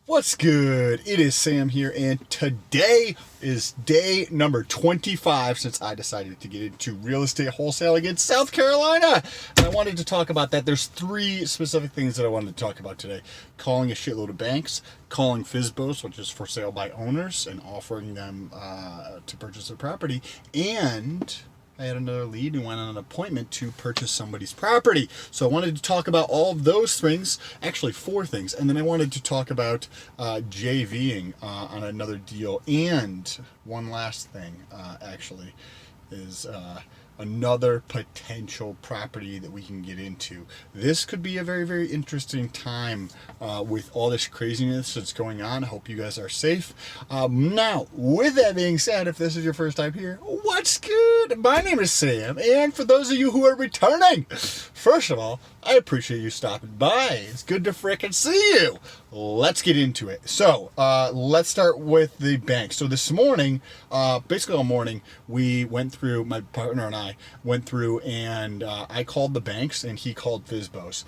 What's good? It is Sam here, and today is day number 25 since I decided to get into real estate wholesaling in South Carolina. And I wanted to talk about that. There's three specific things that I wanted to talk about today. Calling a shitload of banks, calling FSBOs, which is for sale by owners, and offering them to purchase their property, and I had another lead and went on an appointment to purchase somebody's property. So I wanted to talk about all of those things, actually four things. And then I wanted to talk about JVing on another deal. And one last thing, actually, is another potential property that we can get into. This could be a very, very interesting time with all this craziness that's going on. I hope you guys are safe. Now, with that being said, if this is your first time here, what's good? My name is Sam, and for those of you who are returning, first of all, I appreciate you stopping by. It's good to frickin' see you. Let's get into it. So, let's start with the bank. So this morning, basically all morning, we went through, my partner and I went through, and I called the banks and he called FSBOs.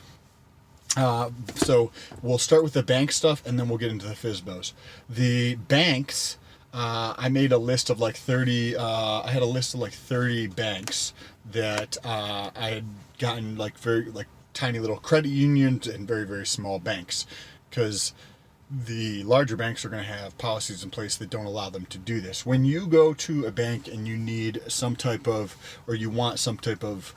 So we'll start with the bank stuff and then we'll get into the FSBOs. The banks, I made a list of like 30, I had a list of like 30 banks that I had gotten, like very like tiny little credit unions and very, very small banks, because the larger banks are going to have policies in place that don't allow them to do this. When you go to a bank and you need some type of, or you want some type of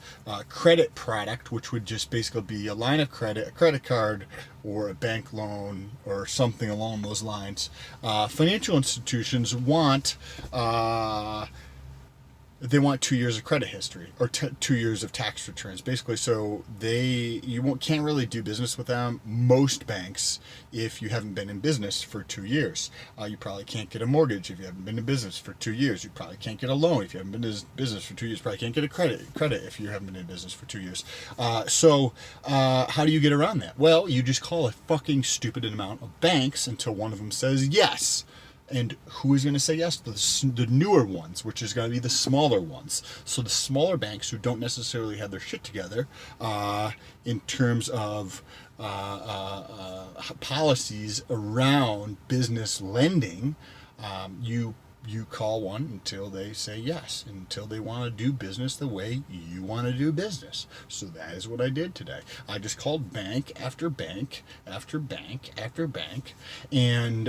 credit product, which would just basically be a line of credit, a credit card, or a bank loan, or something along those lines, financial institutions want they want 2 years of credit history, or 2 years of tax returns, basically. So can't really do business with them, most banks, if you haven't been in business for 2 years. You probably can't get a mortgage if you haven't been in business for 2 years. You probably can't get a loan if you haven't been in business for 2 years. You probably can't get a credit if you haven't been in business for 2 years. So how do you get around that? Well, you just call a fucking stupid amount of banks until one of them says yes. And who is going to say yes? The newer ones, which is going to be the smaller ones. So the smaller banks who don't necessarily have their shit together in terms of policies around business lending, you call one until they say yes, until they want to do business the way you want to do business. So that is what I did today. I just called bank after bank after bank after bank, and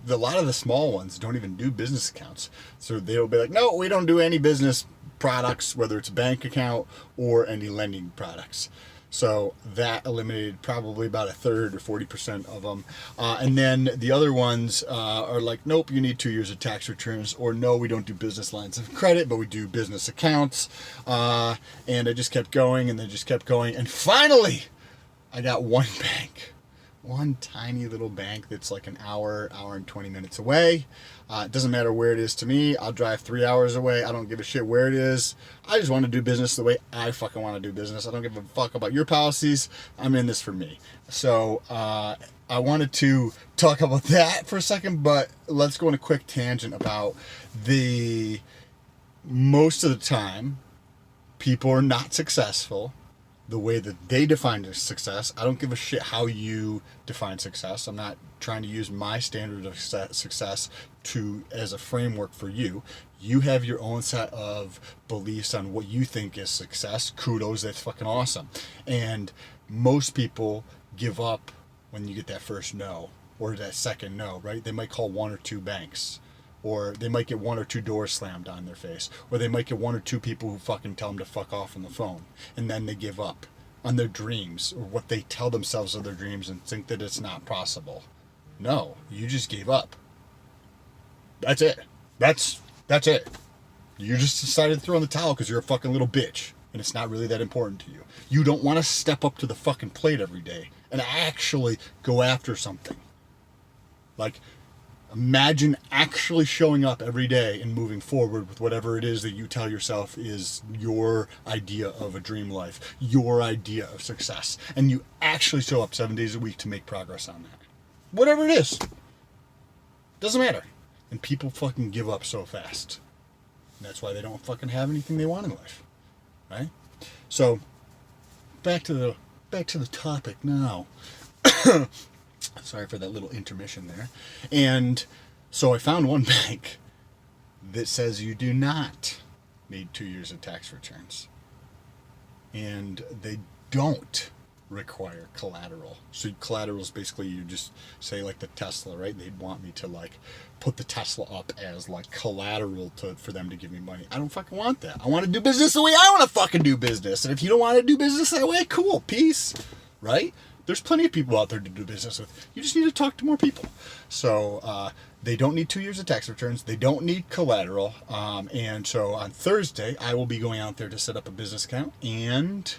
a lot of the small ones don't even do business accounts. So they'll be like, no, we don't do any business products, whether it's a bank account or any lending products. So that eliminated probably about a third or 40% of them. And then the other ones are like, nope, you need 2 years of tax returns, or no, we don't do business lines of credit, but we do business accounts. And I just kept going, and they just kept going. And finally, I got one bank. One tiny little bank that's like an hour and 20 minutes away. It doesn't matter where it is to me. I'll drive 3 hours away. I don't give a shit where it is. I just want to do business the way I fucking want to do business. I don't give a fuck about your policies. I'm in this for me. So I wanted to talk about that for a second, but let's go on a quick tangent about most of the time, people are not successful the way that they define success. I don't give a shit how you define success. I'm not trying to use my standard of success as a framework for you. You have your own set of beliefs on what you think is success. Kudos, that's fucking awesome. And most people give up when you get that first no, or that second no, right? They might call one or two banks, or they might get one or two doors slammed on their face, or they might get one or two people who fucking tell them to fuck off on the phone, and then they give up on their dreams, or what they tell themselves are their dreams, and think that it's not possible. No, you just gave up. That's it. That's it. You just decided to throw in the towel because you're a fucking little bitch, and it's not really that important to you. You don't want to step up to the fucking plate every day and actually go after something. Like, imagine actually showing up every day and moving forward with whatever it is that you tell yourself is your idea of a dream life, your idea of success, and you actually show up 7 days a week to make progress on that. Whatever it is. Doesn't matter. And people fucking give up so fast. And that's why they don't fucking have anything they want in life. Right? So, back to the back to the topic now. Sorry for that little intermission there. And so I found one bank that says you do not need 2 years of tax returns. And they don't require collateral. So collateral is basically, you just say like the Tesla, right? They'd want me to like put the Tesla up as like collateral for them to give me money. I don't fucking want that. I want to do business the way I want to fucking do business. And if you don't want to do business that way, cool, peace, right? There's plenty of people out there to do business with. You just need to talk to more people. So they don't need 2 years of tax returns. They don't need collateral. And so on Thursday, I will be going out there to set up a business account and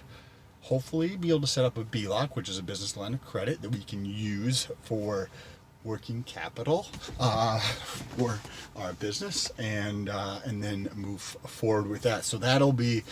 hopefully be able to set up a BLOC, which is a business line of credit that we can use for working capital for our business, and then move forward with that. So that'll be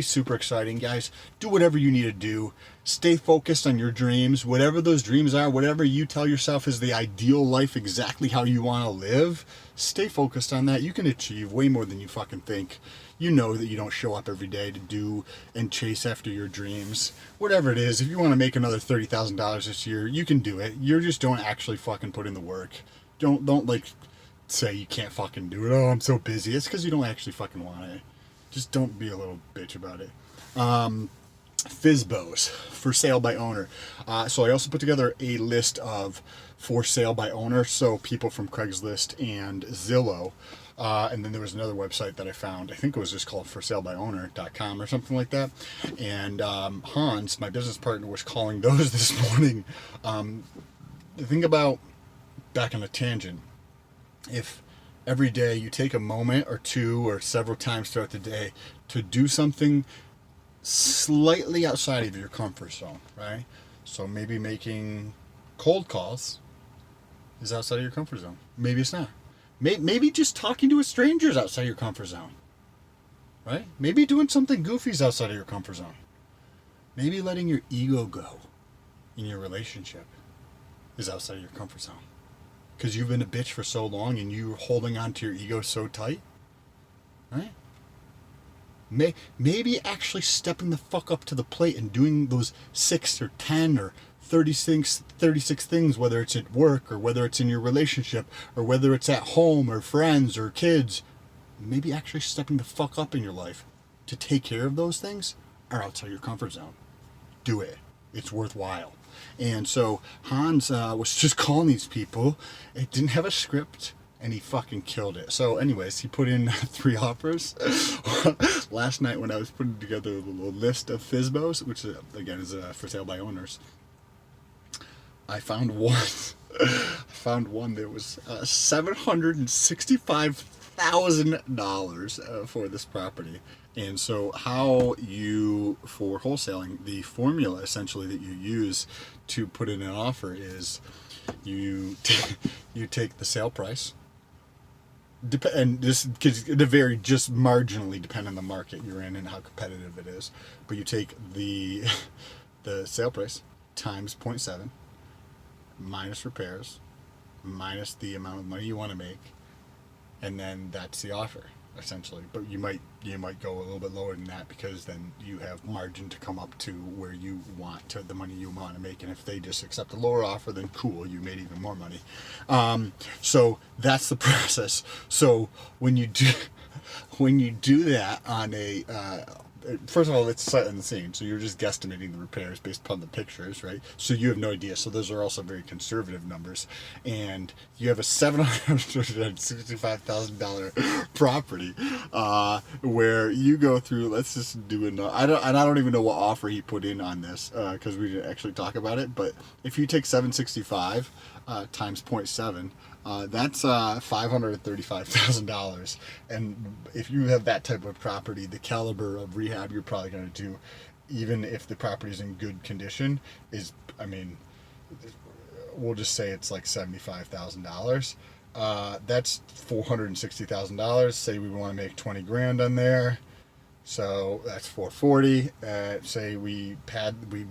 super exciting, guys. Do whatever you need to do. Stay focused on your dreams, whatever those dreams are, whatever you tell yourself is the ideal life, exactly how you want to live. Stay focused on that. You can achieve way more than you fucking think. You know that you don't show up every day to do and chase after your dreams. Whatever it is, if you want to make another $30,000 this year, you can do it. You just don't actually fucking put in the work. Don't like say you can't fucking do it. Oh, I'm so busy. It's because you don't actually fucking want it. Just don't be a little bitch about it. FSBOs, for sale by owner. So I also put together a list of for sale by owner. So people from Craigslist and Zillow. And then there was another website that I found. I think it was just called forsalebyowner.com or something like that. And Hans, my business partner, was calling those this morning. Think about, back on a tangent, if every day you take a moment or two or several times throughout the day to do something slightly outside of your comfort zone, right? So maybe making cold calls is outside of your comfort zone. Maybe it's not. Maybe just talking to a stranger is outside your comfort zone, right? Maybe doing something goofy is outside of your comfort zone. Maybe letting your ego go in your relationship is outside of your comfort zone. Because you've been a bitch for so long and you're holding on to your ego so tight, right? Maybe actually stepping the fuck up to the plate and doing those 6 or 10 or 36 things, whether it's at work or whether it's in your relationship or whether it's at home or friends or kids. Maybe actually stepping the fuck up in your life to take care of those things are outside your comfort zone. Do it. It's worthwhile. And so Hans was just calling these people. It didn't have a script, and he fucking killed it. So anyways, he put in 3 offers. Last night when I was putting together a little list of FSBOs, which again is for sale by owners, I found one. That was $765,000 for this property. And so how you, for wholesaling, the formula essentially that you use to put in an offer is you take the sale price, and this could vary just marginally depending on the market you're in and how competitive it is, but you take the sale price times 0.7 minus repairs minus the amount of money you want to make, and then that's the offer essentially. But you might go a little bit lower than that, because then you have margin to come up to where you want to, the money you want to make. And if they just accept a lower offer, then cool, you made even more money. So that's the process. So when you do that on a first of all, it's setting the scene. So you're just guesstimating the repairs based upon the pictures, right? So you have no idea. So those are also very conservative numbers. And you have a $765,000 property where you go through. Let's just do it. I don't even know what offer he put in on this because we didn't actually talk about it. But if you take 765 times 0.7. That's $535,000, and if you have that type of property, the caliber of rehab you're probably going to do, even if the property is in good condition, is, I mean, we'll just say it's like $75,000. That's $460,000. Say we want to make 20 grand on there. So that's 440. Say we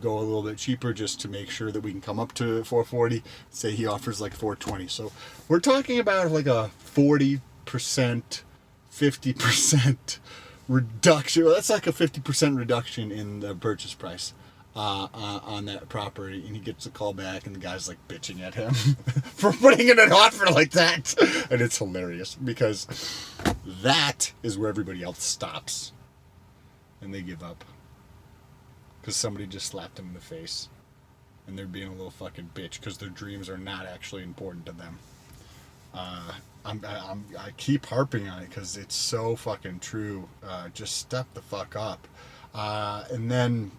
go a little bit cheaper just to make sure that we can come up to 440. Say he offers like 420. So we're talking about like a 40%, 50% reduction. Well, that's like a 50% reduction in the purchase price on that property, and he gets a call back, and the guy's like bitching at him for putting in an offer like that, and it's hilarious because that is where everybody else stops, and they give up because somebody just slapped them in the face, and they're being a little fucking bitch because their dreams are not actually important to them. I keep harping on it because it's so fucking true. Just step the fuck up. And then,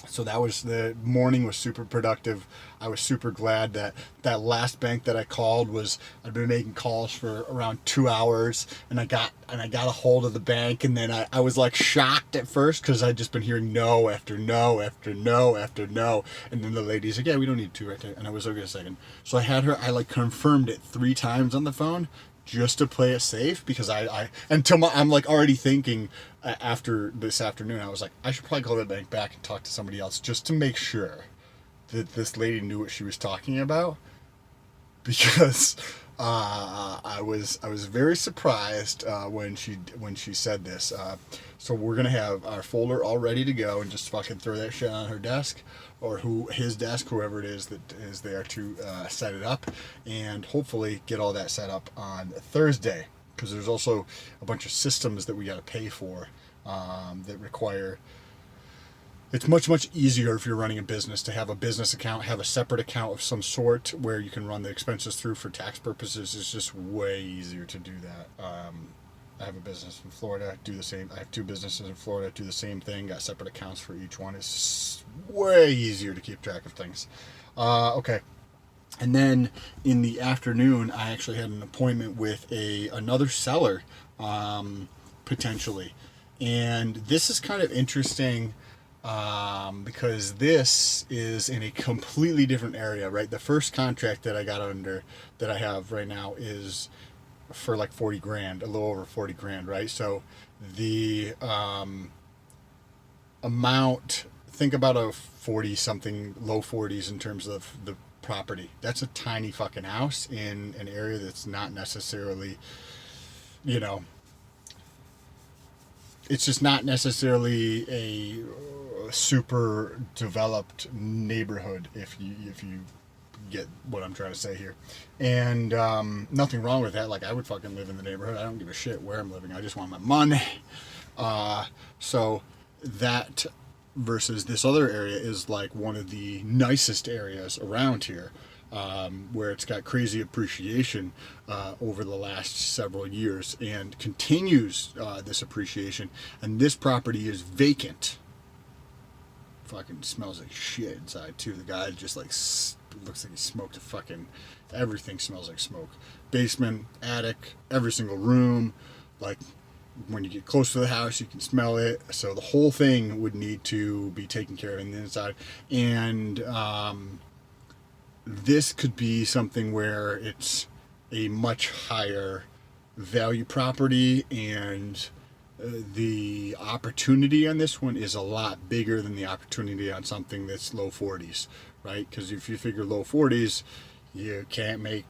so that was, the morning was super productive. I was super glad that that last bank that I called I'd been making calls for around 2 hours, and I got a hold of the bank, and then I was like shocked at first because I'd just been hearing no after no after no after no, and then the lady's like, yeah, we don't need to right there, and I was like, wait a second. So I like confirmed it 3 times on the phone just to play it safe, because I'm like already thinking after this afternoon, I was like, I should probably call that bank back and talk to somebody else just to make sure that this lady knew what she was talking about, because I was very surprised when she said this. So we're gonna have our folder all ready to go and just fucking throw that shit on her desk, or his desk, whoever it is that is there to set it up, and hopefully get all that set up on Thursday, because there's also a bunch of systems that we got to pay for that require. It's much easier if you're running a business to have a business account, have a separate account of some sort where you can run the expenses through for tax purposes. It's just way easier to do that. I have a business in Florida, do the same. I have 2 businesses in Florida, do the same thing, got separate accounts for each one. It's way easier to keep track of things. Okay. And then in the afternoon, I actually had an appointment with another seller, potentially. And this is kind of interesting because this is in a completely different area, right? The first contract that I got under, that I have right now, is for like 40 grand, a little over 40 grand, right? So the amount, think about a 40 something, low 40s in terms of the property. That's a tiny fucking house in an area that's not necessarily, you know, it's just not necessarily a super developed neighborhood, if you get what I'm trying to say here. And nothing wrong with that. Like, I would fucking live in the neighborhood. I don't give a shit where I'm living. I just want my money. So that versus this other area is like one of the nicest areas around here, where it's got crazy appreciation over the last several years, and continues this appreciation. And this property is vacant. Fucking smells like shit inside too. The guy just like looks like he smoked a fucking, everything smells like smoke. Basement, attic, every single room. Like, when you get close to the house, you can smell it. So the whole thing would need to be taken care of on the inside. And this could be something where it's a much higher value property, and the opportunity on this one is a lot bigger than the opportunity on something that's low 40s, right? Because if you figure low 40s, you can't make,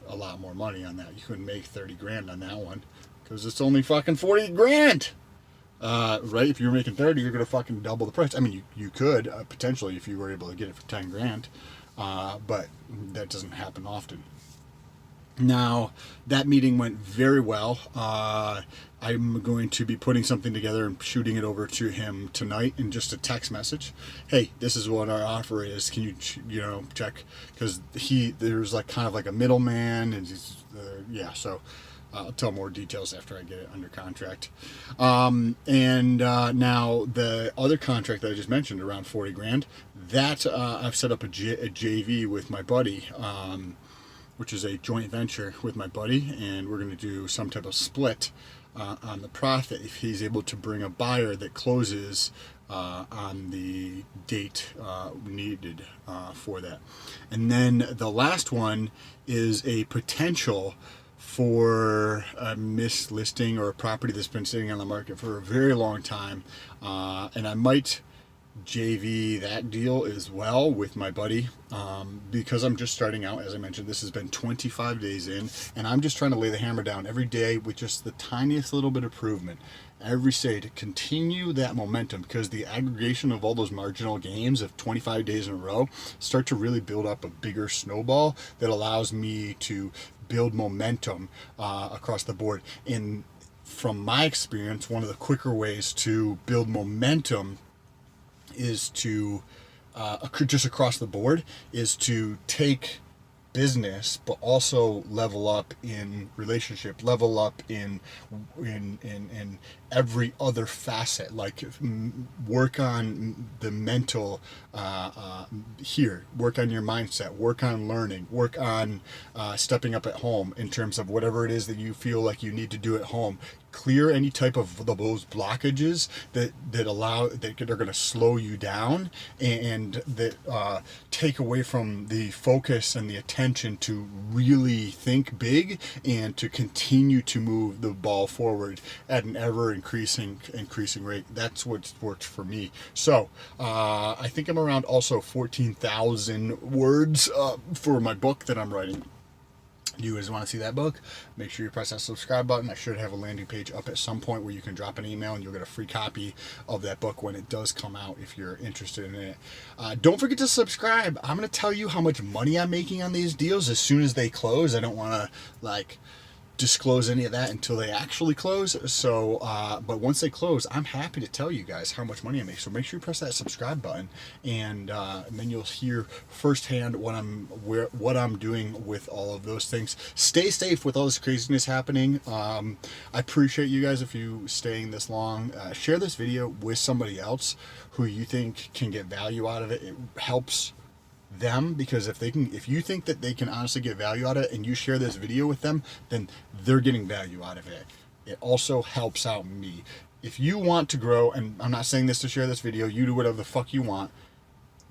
a lot more money on that. You couldn't make 30 grand on that one because it's only fucking 40 grand. Right? If you're making 30, you're going to fucking double the price. I mean, you could potentially, if you were able to get it for 10 grand, but that doesn't happen often. Now, that meeting went very well. I'm going to be putting something together and shooting it over to him tonight in just a text message. Hey, this is what our offer is. Can you, check? Because there's like kind of like a middleman, and so I'll tell more details after I get it under contract. Now the other contract that I just mentioned, around 40 grand, that I've set up a JV with my buddy, which is a joint venture with my buddy, and we're going to do some type of split on the profit if he's able to bring a buyer that closes on the date needed for that. And then the last one is a potential for a mislisting or a property that's been sitting on the market for a very long time, and I might JV that deal as well with my buddy, because I'm just starting out. As I mentioned, this has been 25 days in, and I'm just trying to lay the hammer down every day with just the tiniest little bit of improvement every day to continue that momentum, because the aggregation of all those marginal gains of 25 days in a row start to really build up a bigger snowball that allows me to build momentum across the board. And from my experience, one of the quicker ways to build momentum is to just across the board is to take business but also level up in relationship, level up in every other facet, like work on the mental here, work on your mindset, work on learning, work on stepping up at home in terms of whatever it is that you feel like you need to do at home. Clear any type of those blockages that are going to slow you down, and that take away from the focus and the attention to really think big and to continue to move the ball forward at an ever increasing rate. That's what's worked for me. So I think I'm around also 14,000 words for my book that I'm writing. You guys want to see that book? Make sure you press that subscribe button. I should have a landing page up at some point where you can drop an email and you'll get a free copy of that book when it does come out if you're interested in it. Don't forget to subscribe. I'm going to tell you how much money I'm making on these deals as soon as they close. I don't want to disclose any of that until they actually close. So, but once they close, I'm happy to tell you guys how much money I make. So make sure you press that subscribe button, and then you'll hear firsthand what I'm doing with all of those things. Stay safe with all this craziness happening. I appreciate you guys if you staying this long. Share this video with somebody else who you think can get value out of it. It helps them, because if you think that they can honestly get value out of it and you share this video with them, then they're getting value out of it. It also helps out me. If you want to grow, and I'm not saying this to share this video, you do whatever the fuck you want.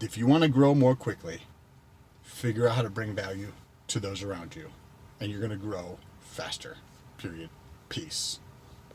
If you want to grow more quickly, figure out how to bring value to those around you, and you're going to grow faster. Period. Peace.